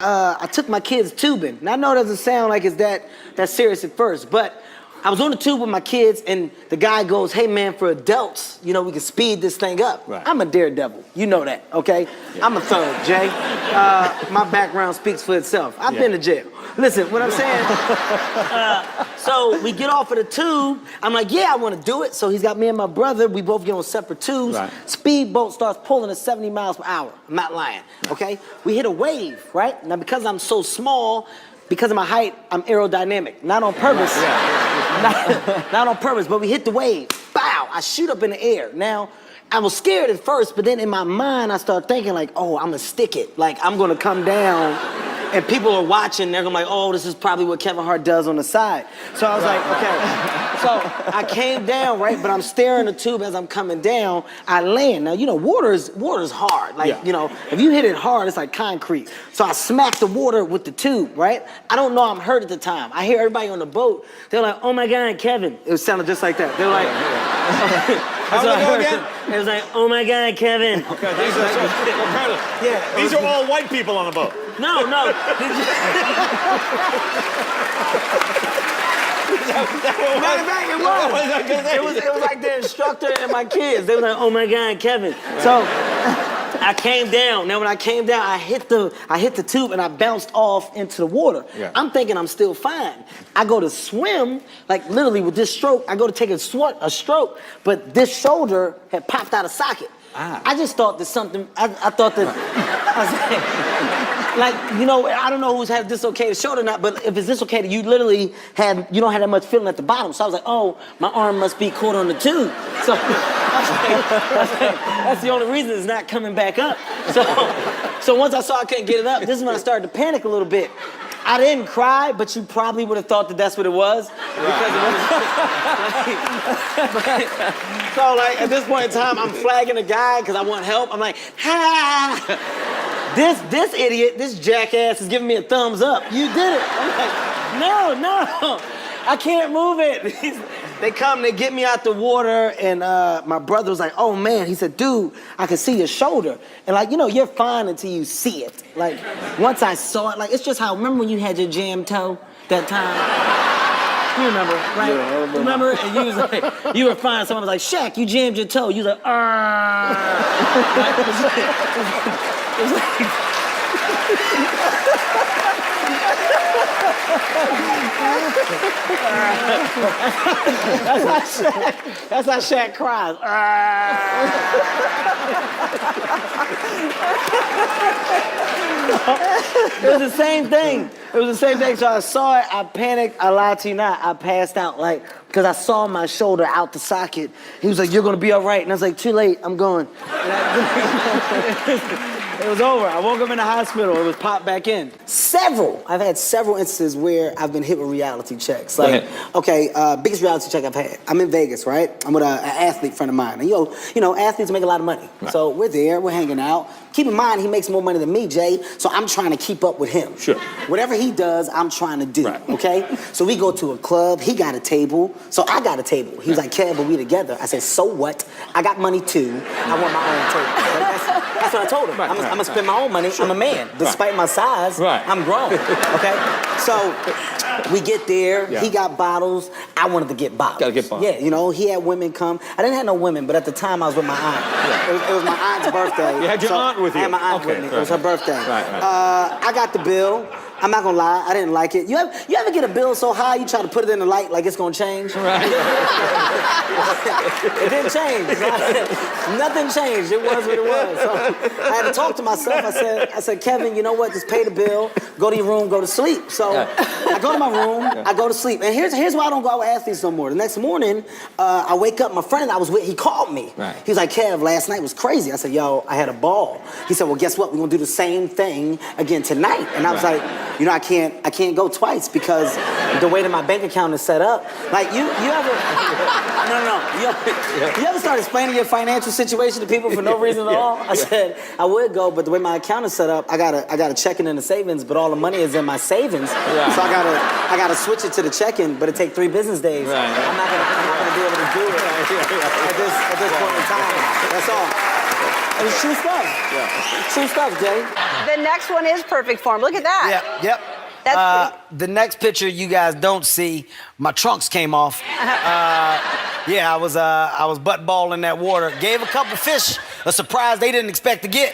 I took my kids tubing. Now I know it doesn't sound like it's that serious at first, but I was on the tube with my kids, and the guy goes, "Hey man, for adults, you know, we can speed this thing up." Right. I'm a daredevil, you know that, okay? Yeah. I'm a thug, Jay. My background speaks for itself. I've been to jail. Listen, what I'm saying, so we get off of the tube. I'm like, yeah, I want to do it. So he's got me and my brother. We both get on separate tubes. Right. Speedboat starts pulling at 70 miles per hour. I'm not lying, okay? We hit a wave, right? Now, because I'm so small, because of my height, I'm aerodynamic. Not on purpose. Not on purpose, but we hit the wave. Bow! I shoot up in the air. Now, I was scared at first, but then in my mind, I started thinking like, oh, I'm gonna stick it. Like, I'm gonna come down, and people are watching, they're gonna be like, oh, this is probably what Kevin Hart does on the side. So I was like, okay. So I came down, right? But I'm staring the tube as I'm coming down. I land. Now, you know, water is hard. Like, you know, if you hit it hard, it's like concrete. So I smacked the water with the tube, right? I don't know I'm hurt at the time. I hear everybody on the boat. They're like, oh my God, Kevin. It sounded just like that. They're like, how did it go again? It was like, oh my God, Kevin. These are all white people on the boat. No. It was like the instructor and my kids. They were like, oh my God, Kevin. So I came down. Now when I came down, I hit the tube and I bounced off into the water. Yeah. I'm thinking I'm still fine. I go to swim, like literally with this stroke, I go to take a stroke, but this shoulder had popped out of socket. I just thought that something, I thought that, I was like, you know, I don't know who's had dislocated shoulder or not, but if it's dislocated, you don't have that much feeling at the bottom. So I was like, oh, my arm must be caught on the tube. So that's the only reason it's not coming back up. So once I saw I couldn't get it up, this is when I started to panic a little bit. I didn't cry, but you probably would have thought that that's what it was. So like at this point in time, I'm flagging a guy because I want help. I'm like, ha! This idiot, this jackass is giving me a thumbs up. You did it. I'm like, no, I can't move it. They come, they get me out the water, and my brother was like, oh man, he said, dude, I can see your shoulder. And like, you know, you're fine until you see it. Like, once I saw it, like, it's just how, remember when you had your jammed toe that time? You remember, right? Yeah, I remember? And you was like, you were fine. Someone was like, Shaq, you jammed your toe. You was like, it was like, that's how Shaq cries. It was the same thing. So I saw it, I panicked, I lied to you not, I passed out, like, because I saw my shoulder out the socket. He was like, you're gonna be all right. And I was like, too late, I'm going. It was over. I woke up in the hospital. It was popped back in. I've had several instances where I've been hit with reality checks. Like, okay, biggest reality check I've had. I'm in Vegas, right? I'm with an athlete friend of mine. And you know, athletes make a lot of money. Right. So we're there, we're hanging out. Keep in mind, he makes more money than me, Jay, so I'm trying to keep up with him. Sure. Whatever he does, I'm trying to do, okay? So we go to a club, he got a table, so I got a table. He was like, Kev, but we together. I said, so what? I got money too, I want my own table. That's what I told him. I'm gonna spend my own money. Sure. I'm a man. Despite my size, I'm grown, okay? So we get there, he got bottles, I wanted to get bottles. Gotta get bottles. Yeah, you know, he had women come. I didn't have no women, but at the time I was with my aunt. It was my aunt's birthday. You had your aunt with you? I had my aunt with me. Right. It was her birthday. Right. I got the bill. I'm not gonna lie, I didn't like it. You ever get a bill so high you try to put it in the light like it's gonna change? Right. It didn't change. Nothing changed. It was what it was. So I had to talk to myself. I said, Kevin, you know what? Just pay the bill, go to your room, go to sleep. So I go to my room, I go to sleep. And here's why I don't go out with athletes no more. The next morning, I wake up, my friend I was with, he called me. Right. He was like, Kev, last night was crazy. I said, yo, I had a ball. He said, well, guess what? We're gonna do the same thing again tonight. And I was like, you know, I can't go twice because the way that my bank account is set up. Like you ever you ever start explaining your financial situation to people for no reason at all? I said I would go, but the way my account is set up, I gotta checking in the savings, but all the money is in my savings. Right. So I gotta switch it to the checking, but it take 3 business days. Right. I'm not gonna be able to do it at this point in time. That's all. It's true stuff. True stuff, Jay. The next one is perfect form. Look at that. Yep. That's The next picture you guys don't see, my trunks came off. I was butt balling that water. Gave a couple fish a surprise they didn't expect to get.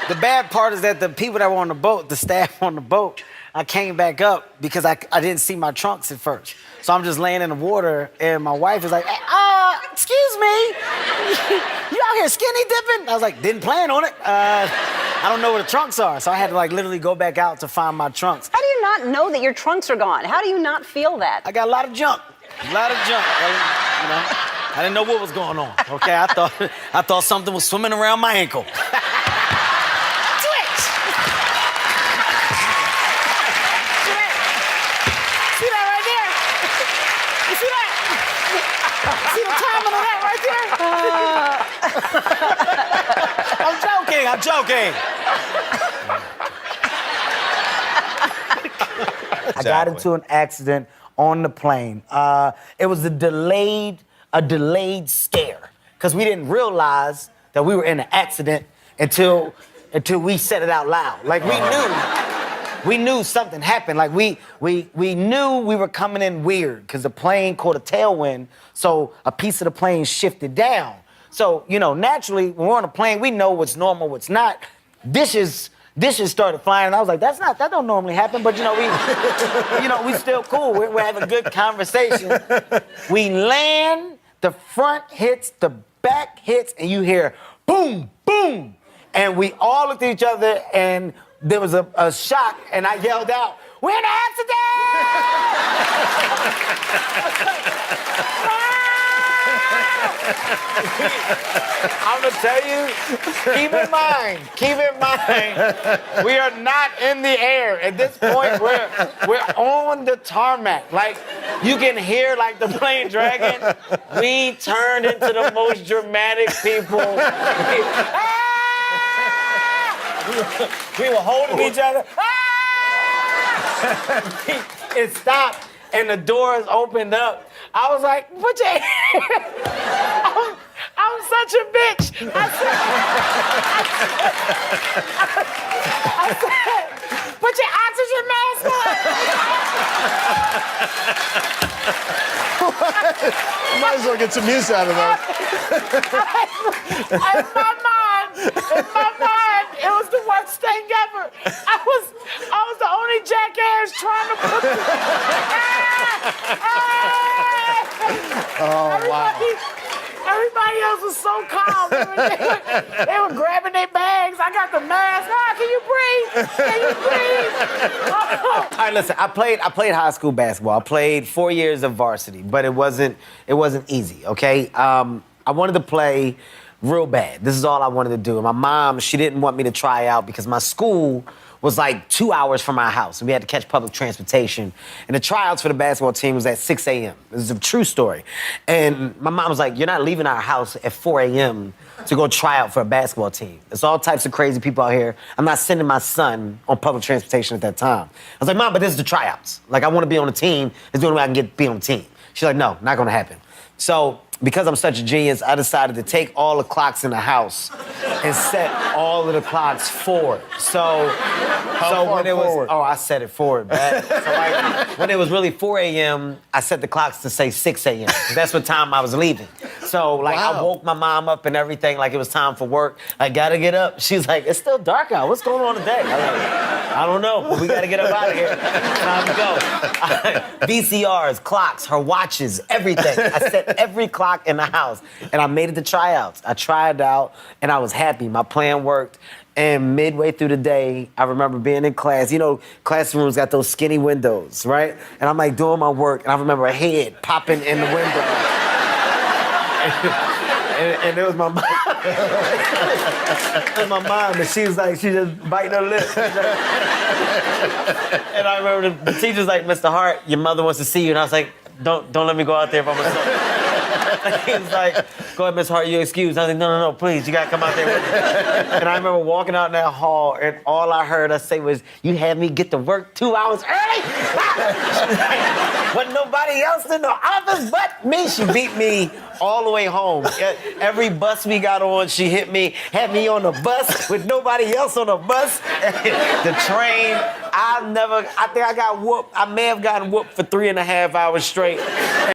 The bad part is that the people that were on the boat, the staff on the boat, I came back up because I didn't see my trunks at first. So I'm just laying in the water, and my wife is like, excuse me, you out here skinny dipping? I was like, didn't plan on it. I don't know where the trunks are. So I had to literally go back out to find my trunks. How do you not know that your trunks are gone? How do you not feel that? I got a lot of junk. I didn't know what was going on. Okay, I thought something was swimming around my ankle. I'm joking. I got into an accident on the plane. It was a delayed scare because we didn't realize that we were in an accident until we said it out loud. Like we knew something happened. Like we knew we were coming in weird because the plane caught a tailwind, so a piece of the plane shifted down. So, naturally, when we're on a plane, we know what's normal, what's not. Dishes started flying, and I was like, that don't normally happen, but, we still cool. We're having a good conversation. We land, the front hits, the back hits, and you hear boom, boom. And we all looked at each other, and there was a shock, and I yelled out, "We're in an accident!" I'm gonna tell you, keep in mind, we are not in the air. At this point, we're on the tarmac. Like, you can hear the plane dragging. We turned into the most dramatic people. We were holding each other. It stopped, and the doors opened up. I was like, put your hand. I'm such a bitch. I said, put your oxygen mask on. Might as well get some use out of that. In my mind, it was the worst thing ever. I was the only jackass trying to put Everybody else was so calm. They were grabbing their bags. I got the mask. Can you breathe? Can you breathe? All right, listen. I played high school basketball. I played 4 years of varsity, but it wasn't easy. Okay, I wanted to play real bad. This is all I wanted to do. And my mom, she didn't want me to try out because my school was 2 hours from my house, and we had to catch public transportation. And the tryouts for the basketball team was at 6 a.m. This is a true story. And my mom was like, "You're not leaving our house at 4 a.m. to go try out for a basketball team. There's all types of crazy people out here. I'm not sending my son on public transportation at that time." I was like, "Mom, but this is the tryouts. I want to be on the team. It's the only way I can be on the team." She's like, "No, not gonna happen." So, because I'm such a genius, I decided to take all the clocks in the house and set all of the clocks forward. So when it was forward? I set it forward, man. So when it was really 4 a.m., I set the clocks to say 6 a.m. 'cause that's what time I was leaving. So I woke my mom up and everything, it was time for work. I gotta get up. She's like, "It's still dark out. What's going on today?" I'm like, "I don't know, but we gotta get up out of here. Time to go." VCRs, clocks, her watches, everything. I set every clock in the house, and I made it to tryouts. I tried out, and I was happy. My plan worked. And midway through the day, I remember being in class. Classrooms got those skinny windows, right? And I'm doing my work, and I remember a head popping in the window. and it was my mom. It was my mom, and she just biting her lip. And I remember the teacher's like, "Mr. Hart, your mother wants to see you." And I was like, don't let me go out there by myself. He was like, go ahead, Miss Hart, you excuse. I was like, no, please, you gotta come out there with me. And I remember walking out in that hall, and all I heard her say was, you had me get to work 2 hours early? Wasn't nobody else in the office but me. She beat me all the way home. Every bus we got on, she hit me, had me on the bus with nobody else on the bus. The train, I think I got whooped. I may have gotten whooped for 3.5 hours straight.